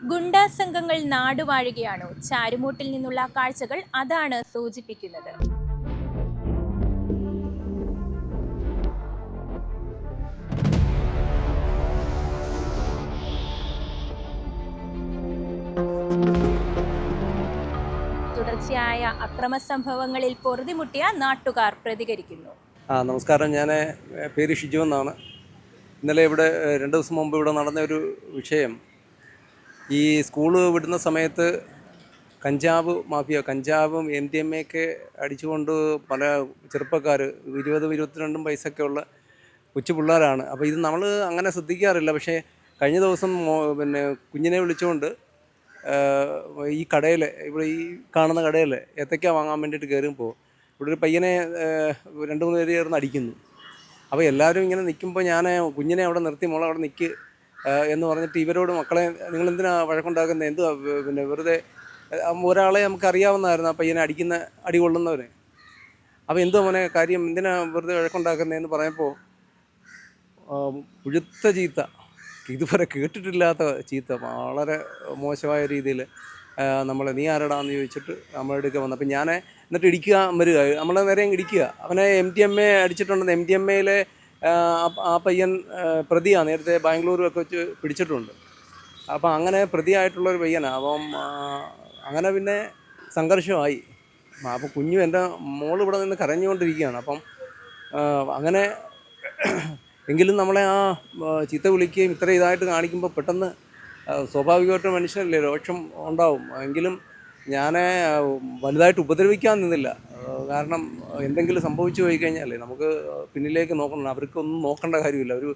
ഗുണ്ടാ സംഘങ്ങൾ നാടുവാഴുകയാണോ? ചാരുമൂട്ടിൽ നിന്നുള്ള കാഴ്ചകൾ അതാണ് സൂചിപ്പിക്കുന്നത്. തുടർച്ചയായ അക്രമ സംഭവങ്ങളിൽ പൊറുതിമുട്ടിയ നാട്ടുകാർ പ്രതികരിക്കുന്നു. നമസ്കാരം. ഞാൻ പേര് ഷിജു എന്നാണ്. ഇന്നലെ ഇവിടെ 2 ദിവസം മുമ്പ് ഇവിടെ നടന്ന ഒരു വിഷയം, ഈ സ്കൂള് വിടുന്ന സമയത്ത് കഞ്ചാവ് മാഫിയ, കഞ്ചാവും MDMA ഒക്കെ അടിച്ചുകൊണ്ട് പല ചെറുപ്പക്കാർ 20-22 വയസ്സൊക്കെ ഉള്ള കൊച്ചു പിള്ളേരാണ്. അപ്പോൾ ഇത് നമ്മൾ അങ്ങനെ ശ്രദ്ധിക്കാറില്ല. പക്ഷേ കഴിഞ്ഞ ദിവസം കുഞ്ഞിനെ വിളിച്ചുകൊണ്ട് ഈ കടയിൽ, ഇവിടെ ഈ കാണുന്ന കടയിൽ ഏത്തയ്ക്ക വാങ്ങാൻ വേണ്ടിയിട്ട് കയറുമ്പോൾ ഇവിടെ ഒരു പയ്യനെ 2-3 പേര് ചേർന്ന് അടിക്കുന്നു. അപ്പോൾ എല്ലാവരും ഇങ്ങനെ നിൽക്കുമ്പോൾ ഞാൻ കുഞ്ഞിനെ അവിടെ നിർത്തി, മോളെ അവിടെ നിൽക്ക് എന്ന് പറഞ്ഞിട്ട് ഇവരോട്, മക്കളെ നിങ്ങളെന്തിനാ വഴക്കുണ്ടാക്കുന്നത്, എന്തുവാ വെറുതെ, ഒരാളെ നമുക്ക് അറിയാവുന്നതായിരുന്നു ആ പയ്യനെ അടിക്കുന്ന, അടി കൊള്ളുന്നവരെ. അപ്പോൾ എന്തോ മോനെ കാര്യം, എന്തിനാ വെറുതെ വഴക്കുണ്ടാക്കുന്നതെന്ന് പറയുമ്പോൾ പുഴുത്ത ചീത്ത, ഇതുവരെ കേട്ടിട്ടില്ലാത്ത ചീത്ത, വളരെ മോശമായ രീതിയിൽ നമ്മളെ നീ ആരടാന്ന് ചോദിച്ചിട്ട് നമ്മുടെ അടുക്ക വന്നു. അപ്പം ഞാൻ എന്നിട്ട് ഇടിക്കുക വരിക, നമ്മളെ നേരെ ഇടിക്കുക. അവനെ MDMA അടിച്ചിട്ടുണ്ടെന്ന്, MDMAയിലെ ആ പയ്യൻ പ്രതിയാണ്, നേരത്തെ ബാംഗ്ലൂരൊക്കെ വെച്ച് പിടിച്ചിട്ടുണ്ട്. അപ്പം അങ്ങനെ പ്രതിയായിട്ടുള്ളൊരു പയ്യനാണ്. അപ്പം അങ്ങനെ പിന്നെ സംഘർഷമായി. അപ്പം കുഞ്ഞു, എൻ്റെ മോള് ഇവിടെ നിന്ന് കരഞ്ഞുകൊണ്ടിരിക്കുകയാണ്. അപ്പം അങ്ങനെ എങ്കിലും നമ്മളെ ആ ചീത്ത വിളിക്കുകയും ഇത്ര ഇതായിട്ട് കാണിക്കുമ്പോൾ പെട്ടെന്ന് സ്വാഭാവികമായിട്ട് മനുഷ്യനല്ലേ, രോഷം ഉണ്ടാവും. എങ്കിലും ഞാൻ വലുതായിട്ട് ഉപദ്രവിക്കാൻ നിന്നില്ല. കാരണം എന്തെങ്കിലും സംഭവിച്ചു പോയി കഴിഞ്ഞാലേ നമുക്ക് പിന്നിലേക്ക് നോക്കണം. അവർക്കൊന്നും നോക്കേണ്ട കാര്യമില്ല. ഒരു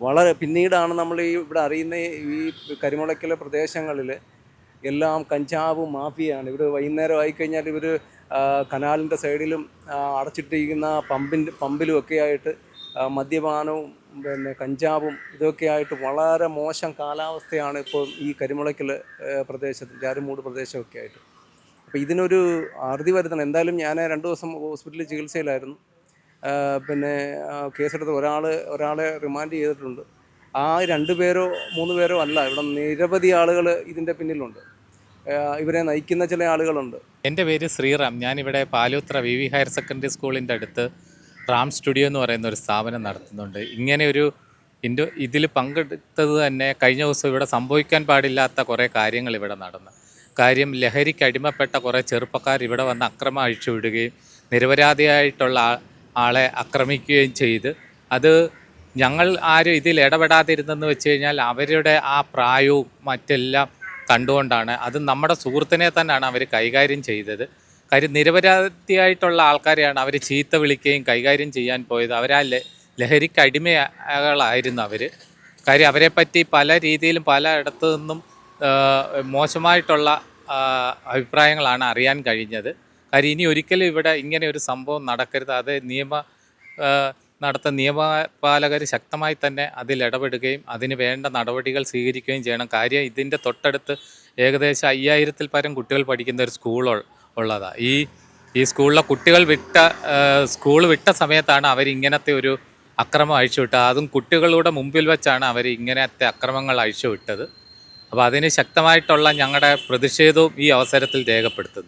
വളരെ പിന്നീടാണ് നമ്മൾ ഈ ഇവിടെ അറിയുന്ന ഈ കരിമുളയ്ക്കലെ പ്രദേശങ്ങളിൽ എല്ലാം കഞ്ചാവ് മാഫിയാണ്. ഇവർ വൈകുന്നേരം ആയിക്കഴിഞ്ഞാൽ ഇവർ കനാലിൻ്റെ സൈഡിലും അടച്ചിട്ടിരിക്കുന്ന പമ്പിലും ഒക്കെ ആയിട്ട് മദ്യപാനവും കഞ്ചാവും ഇതൊക്കെയായിട്ട് വളരെ മോശം കാലാവസ്ഥയാണ് ഇപ്പോൾ ഈ കരിമുളയ്ക്കൽ പ്രദേശത്ത്, ചാരുമൂട് പ്രദേശമൊക്കെ ആയിട്ട്. അപ്പോൾ ഇതിനൊരു അറുതി വരുത്തണം. എന്തായാലും ഞാൻ 2 ദിവസം ഹോസ്പിറ്റലിൽ ചികിത്സയിലായിരുന്നു. കേസെടുത്ത് ഒരാളെ റിമാൻഡ് ചെയ്തിട്ടുണ്ട്. ആ 2 പേരോ 3 പേരോ അല്ല, ഇവിടെ നിരവധി ആളുകൾ ഇതിൻ്റെ പിന്നിലുണ്ട്. ഇവരെ നയിക്കുന്ന ചില ആളുകളുണ്ട്. എൻ്റെ പേര് ശ്രീറാം. ഞാനിവിടെ പാലൂത്ര VV ഹയർ സെക്കൻഡറി സ്കൂളിൻ്റെ അടുത്ത് റാം സ്റ്റുഡിയോ എന്ന് പറയുന്ന ഒരു സ്ഥാപനം നടത്തുന്നുണ്ട്. ഇങ്ങനെ ഒരു ഇതിൽ പങ്കെടുത്തത് തന്നെ കഴിഞ്ഞ ദിവസം ഇവിടെ സംഭവിക്കാൻ പാടില്ലാത്ത കുറേ കാര്യങ്ങൾ ഇവിടെ നടന്നു. കാര്യം, ലഹരിക്ക് അടിമപ്പെട്ട കുറേ ചെറുപ്പക്കാർ ഇവിടെ വന്ന് അക്രമം അഴിച്ചുവിടുകയും നിരപരാധിയായിട്ടുള്ള ആളെ ആക്രമിക്കുകയും ചെയ്ത്, അത് ഞങ്ങൾ ആരും ഇതിൽ ഇടപെടാതിരുന്നെന്ന് വെച്ച് കഴിഞ്ഞാൽ അവരുടെ ആ പ്രായവും മറ്റെല്ലാം കണ്ടുകൊണ്ടാണ്. അത് നമ്മുടെ സുഹൃത്തിനെ തന്നെയാണ് അവർ കൈകാര്യം ചെയ്തത്. കാര്യം, നിരപരാധിയായിട്ടുള്ള ആൾക്കാരെയാണ് അവർ ചീത്ത വിളിക്കുകയും കൈകാര്യം ചെയ്യാൻ പോയത്. അവരാ ലഹരിക്ക് അടിമകളായിരുന്നു അവർ. കാര്യം, അവരെപ്പറ്റി പല രീതിയിലും പലയിടത്തു നിന്നും മോശമായിട്ടുള്ള അഭിപ്രായങ്ങളാണ് അറിയാൻ കഴിഞ്ഞത്. കാര്യം, ഇനി ഒരിക്കലും ഇവിടെ ഇങ്ങനെ ഒരു സംഭവം നടക്കരുത്. അത് നിയമപാലകർ ശക്തമായി തന്നെ അതിൽ ഇടപെടുകയും അതിന് വേണ്ട നടപടികൾ സ്വീകരിക്കുകയും ചെയ്യണം. കാര്യം, ഇതിൻ്റെ തൊട്ടടുത്ത് ഏകദേശം 5000-ൽ പരം കുട്ടികൾ പഠിക്കുന്ന ഒരു ഉള്ളതാണ്. ഈ സ്കൂളിലെ കുട്ടികൾ സ്കൂൾ വിട്ട സമയത്താണ് അവരിങ്ങനത്തെ ഒരു അക്രമം അഴിച്ചുവിട്ടത്. അതും കുട്ടികളുടെ മുമ്പിൽ വെച്ചാണ് അവർ ഇങ്ങനത്തെ അക്രമങ്ങൾ അഴിച്ചുവിട്ടത്. അപ്പോൾ അതിന് ശക്തമായിട്ടുള്ള ഞങ്ങളുടെ പ്രതിഷേധവും ഈ അവസരത്തിൽ രേഖപ്പെടുത്തുന്നു.